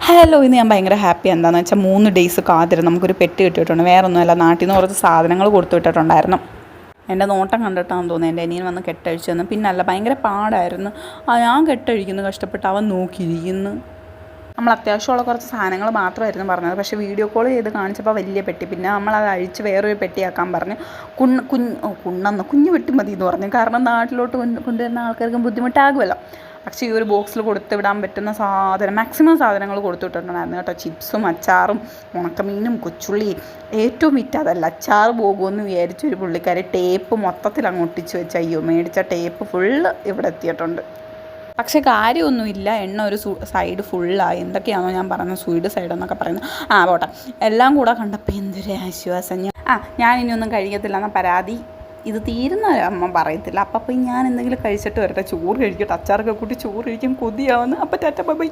Hello, ഇന്ന് ഞാൻ ഭയങ്കര ഹാപ്പി. എന്താണെന്ന് വെച്ചാൽ 3 ഡേയ്സ് കാത്തിരുന്ന് നമുക്കൊരു പെട്ടി കിട്ടിയിട്ടുണ്ട്. വേറൊന്നുമല്ല, നാട്ടിൽ നിന്ന് കുറച്ച് സാധനങ്ങൾ കൊടുത്തു വിട്ടിട്ടുണ്ടായിരുന്നു. എൻ്റെ നോട്ടം കണ്ടിട്ടാണെന്ന് തോന്നുന്നു എൻ്റെ അനിയൻ വന്ന് കെട്ടഴിച്ചു തന്നു. പിന്നല്ല, ഭയങ്കര പാടായിരുന്നു. ഞാൻ കെട്ടഴിക്കുന്നു കഷ്ടപ്പെട്ട്, അവൻ നോക്കിയിരിക്കുന്നു. നമ്മൾ അത്യാവശ്യമുള്ള കുറച്ച് സാധനങ്ങൾ മാത്രമായിരുന്നു പറഞ്ഞത്. പക്ഷേ വീഡിയോ കോൾ ചെയ്ത് കാണിച്ചപ്പോൾ വലിയ പെട്ടി. പിന്നെ നമ്മളത് അഴിച്ച് വേറൊരു പെട്ടിയാക്കാൻ പറഞ്ഞു. കുഞ്ഞു പെട്ടി മതി എന്ന് പറഞ്ഞു. കാരണം നാട്ടിലോട്ട് കൊണ്ടുവരുന്ന ആൾക്കാർക്കും ബുദ്ധിമുട്ടാകുമല്ലോ. പക്ഷേ ഈ ഒരു ബോക്സിൽ കൊടുത്ത് വിടാൻ പറ്റുന്ന മാക്സിമം സാധനങ്ങൾ കൊടുത്തു വിട്ടിട്ടുണ്ടായിരുന്നു കേട്ടോ. ചിപ്സും അച്ചാറും ഉണക്കമീനും കൊച്ചുള്ളിയും. ഏറ്റവും വിറ്റ് അതല്ല, അച്ചാർ പോകുമെന്ന് വിചാരിച്ചൊരു പുള്ളിക്കാരി ടേപ്പ് മൊത്തത്തിൽ അങ്ങ് ഒട്ടിച്ച് വെച്ച്, അയ്യോ മേടിച്ച ടേപ്പ് ഫുള്ള് ഇവിടെ എത്തിയിട്ടുണ്ട്. പക്ഷേ കാര്യമൊന്നുമില്ല, എണ്ണ ഒരു സൈഡ് ഫുള്ളായി. എന്തൊക്കെയാണോ ഞാൻ പറഞ്ഞത്, സ്വീഡ് സൈഡ് എന്നൊക്കെ പറയുന്നത്. പോട്ടെ, എല്ലാം കൂടെ കണ്ടപ്പോൾ എന്തൊരു ആശ്വാസം. ഞാൻ ഇനിയൊന്നും കഴിക്കത്തില്ല എന്ന പരാതി. ഇത് തീരുന്ന അമ്മ പറയത്തില്ല. അപ്പം ഞാൻ എന്തെങ്കിലും കഴിച്ചിട്ട് വരട്ടെ, ചോറ് കഴിക്കട്ടെ, അച്ചാറൊക്കെ കൂട്ടി ചോറ് കഴിക്കും, കൊതിയാവുന്നു. അപ്പം ടാറ്റ ബൈ.